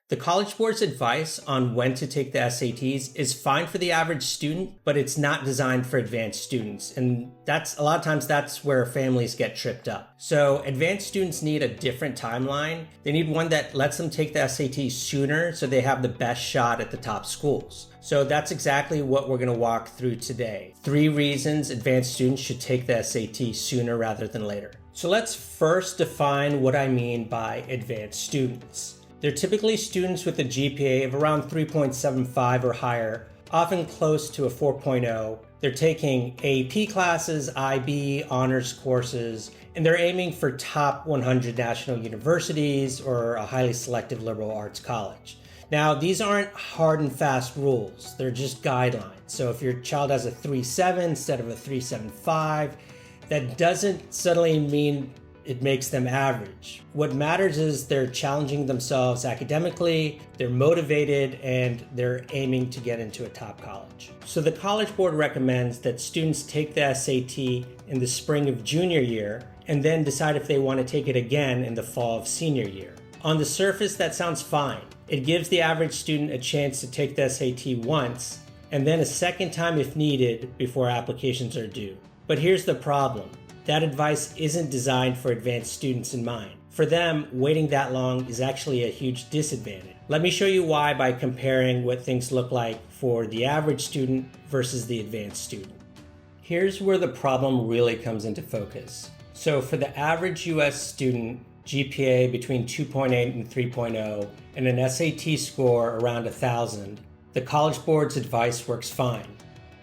The College Board's advice on when to take the SATs is fine for the average student, but it's not designed for advanced students. And a lot of times that's where families get tripped up. So advanced students need a different timeline. They need one that lets them take the SATs sooner so they have the best shot at the top schools. So that's exactly what we're going to walk through today. 3 reasons advanced students should take the SAT sooner rather than later. So let's first define what I mean by advanced students. They're typically students with a GPA of around 3.75 or higher, often close to a 4.0. They're taking AP classes, IB, honors courses, and they're aiming for top 100 national universities or a highly selective liberal arts college. Now, these aren't hard and fast rules. They're just guidelines. So if your child has a 3.7 instead of a 3.75, that doesn't suddenly mean it makes them average. What matters is they're challenging themselves academically, they're motivated, and they're aiming to get into a top college. So the College Board recommends that students take the SAT in the spring of junior year and then decide if they want to take it again in the fall of senior year. On the surface, that sounds fine. It gives the average student a chance to take the SAT once and then a second time if needed before applications are due. But here's the problem. That advice isn't designed for advanced students in mind. For them, waiting that long is actually a huge disadvantage. Let me show you why by comparing what things look like for the average student versus the advanced student. Here's where the problem really comes into focus. So for the average US student, GPA between 2.8 and 3.0, and an SAT score around 1,000, the College Board's advice works fine.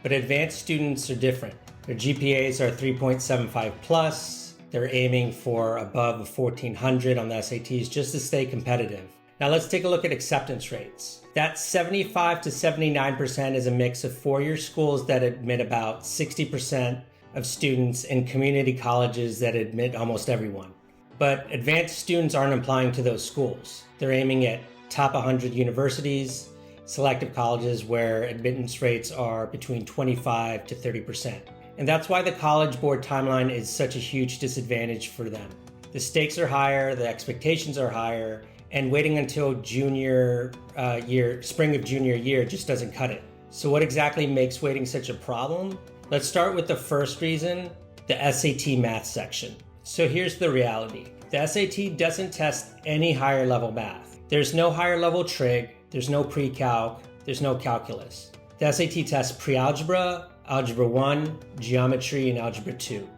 But advanced students are different. Their GPAs are 3.75 plus. They're aiming for above 1,400 on the SATs just to stay competitive. Now let's take a look at acceptance rates. That 75 to 79% is a mix of 4-year schools that admit about 60% of students and community colleges that admit almost everyone. But advanced students aren't applying to those schools. They're aiming at top 100 universities, selective colleges where admittance rates are between 25 to 30%. And that's why the College Board timeline is such a huge disadvantage for them. The stakes are higher, the expectations are higher, and waiting until spring of junior year just doesn't cut it. So what exactly makes waiting such a problem? Let's start with the first reason, the SAT math section. So here's the reality. The SAT doesn't test any higher level math. There's no higher level trig, there's no pre-calc, there's no calculus. The SAT tests pre-algebra, Algebra 1, Geometry, and Algebra 2.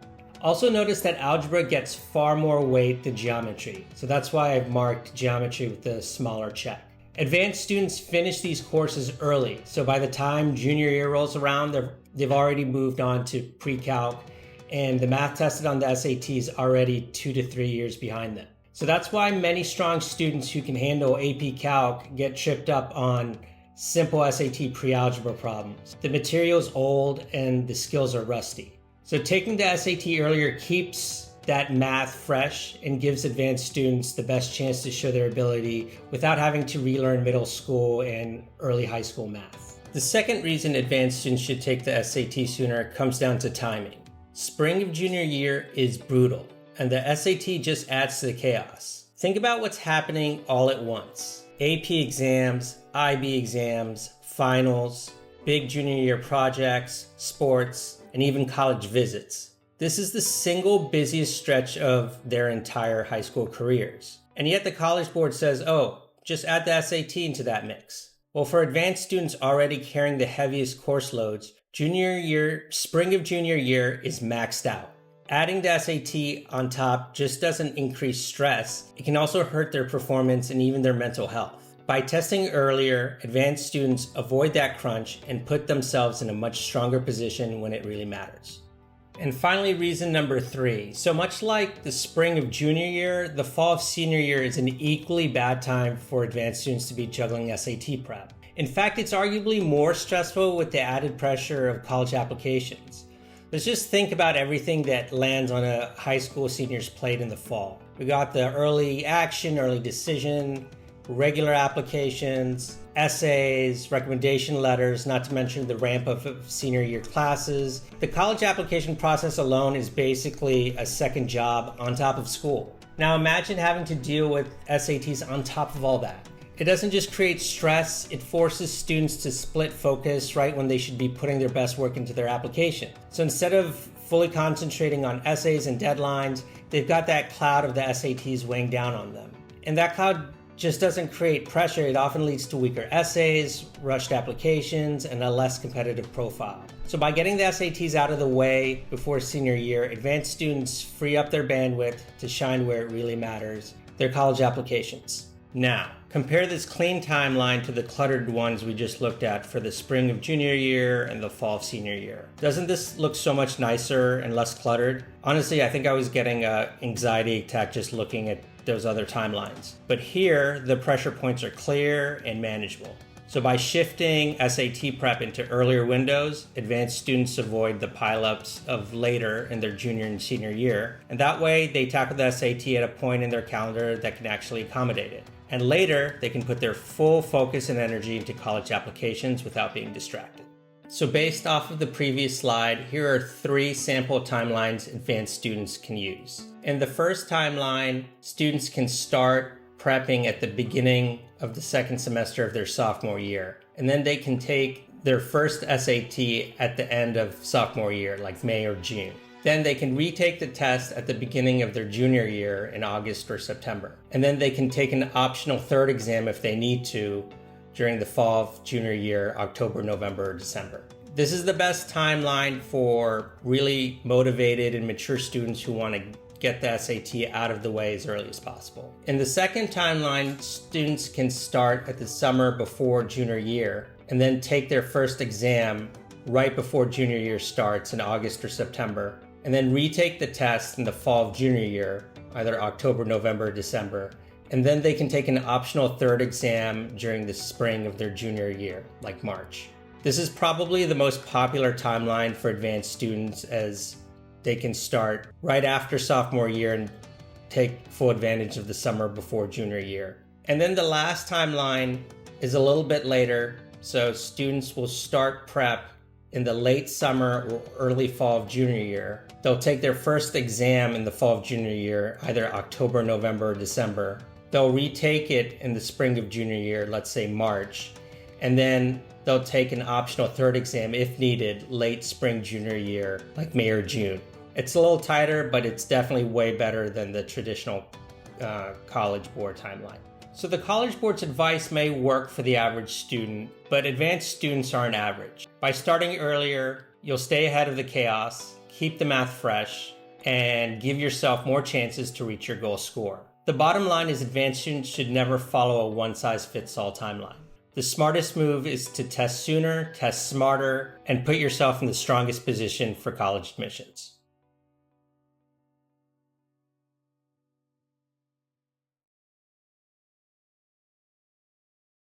Also notice that Algebra gets far more weight than Geometry, so that's why I've marked Geometry with a smaller check. Advanced students finish these courses early, so by the time junior year rolls around, they've already moved on to Pre-Calc, and the math tested on the SAT is already 2 to 3 years behind them. So that's why many strong students who can handle AP Calc get tripped up on simple SAT pre-algebra problems. The material's old and the skills are rusty. So taking the SAT earlier keeps that math fresh and gives advanced students the best chance to show their ability without having to relearn middle school and early high school math. The second reason advanced students should take the SAT sooner comes down to timing. Spring of junior year is brutal, and the SAT just adds to the chaos. Think about what's happening all at once. AP exams, IB exams, finals, big junior year projects, sports, and even college visits. This is the single busiest stretch of their entire high school careers. And yet the College Board says, just add the SAT into that mix. Well, for advanced students already carrying the heaviest course loads, spring of junior year is maxed out. Adding the SAT on top just doesn't increase stress. It can also hurt their performance and even their mental health. By testing earlier, advanced students avoid that crunch and put themselves in a much stronger position when it really matters. And finally, reason number 3. So much like the spring of junior year, the fall of senior year is an equally bad time for advanced students to be juggling SAT prep. In fact, it's arguably more stressful with the added pressure of college applications. Let's just think about everything that lands on a high school senior's plate in the fall. We got the early action, early decision, regular applications, essays, recommendation letters, not to mention the ramp up of senior year classes. The college application process alone is basically a second job on top of school. Now imagine having to deal with SATs on top of all that. It doesn't just create stress, it forces students to split focus right when they should be putting their best work into their application. So instead of fully concentrating on essays and deadlines, they've got that cloud of the SATs weighing down on them. And that cloud just doesn't create pressure. It often leads to weaker essays, rushed applications, and a less competitive profile. So by getting the SATs out of the way before senior year, advanced students free up their bandwidth to shine where it really matters, their college applications. Now, compare this clean timeline to the cluttered ones we just looked at for the spring of junior year and the fall of senior year. Doesn't this look so much nicer and less cluttered? Honestly, I think I was getting an anxiety attack just looking at those other timelines. But here, the pressure points are clear and manageable. So by shifting SAT prep into earlier windows, advanced students avoid the pileups of later in their junior and senior year. And that way, they tackle the SAT at a point in their calendar that can actually accommodate it. And later, they can put their full focus and energy into college applications without being distracted. So based off of the previous slide, here are 3 sample timelines advanced students can use. In the first timeline, students can start prepping at the beginning of the second semester of their sophomore year. And then they can take their first SAT at the end of sophomore year, like May or June. Then they can retake the test at the beginning of their junior year in August or September. And then they can take an optional third exam if they need to during the fall of junior year, October, November, or December. This is the best timeline for really motivated and mature students who want to get the SAT out of the way as early as possible. In the second timeline, students can start at the summer before junior year and then take their first exam right before junior year starts in August or September, and then retake the test in the fall of junior year, either October, November, or December. And then they can take an optional third exam during the spring of their junior year, like March. This is probably the most popular timeline for advanced students, as they can start right after sophomore year and take full advantage of the summer before junior year. And then the last timeline is a little bit later, so students will start prep in the late summer or early fall of junior year. They'll take their first exam in the fall of junior year, either October, November, or December. They'll retake it in the spring of junior year, let's say March, and then they'll take an optional third exam if needed late spring junior year, like May or June. It's a little tighter, but it's definitely way better than the traditional College Board timeline. So the College Board's advice may work for the average student, but advanced students aren't average. By starting earlier, you'll stay ahead of the chaos, keep the math fresh, and give yourself more chances to reach your goal score. The bottom line is advanced students should never follow a one-size-fits-all timeline. The smartest move is to test sooner, test smarter, and put yourself in the strongest position for college admissions.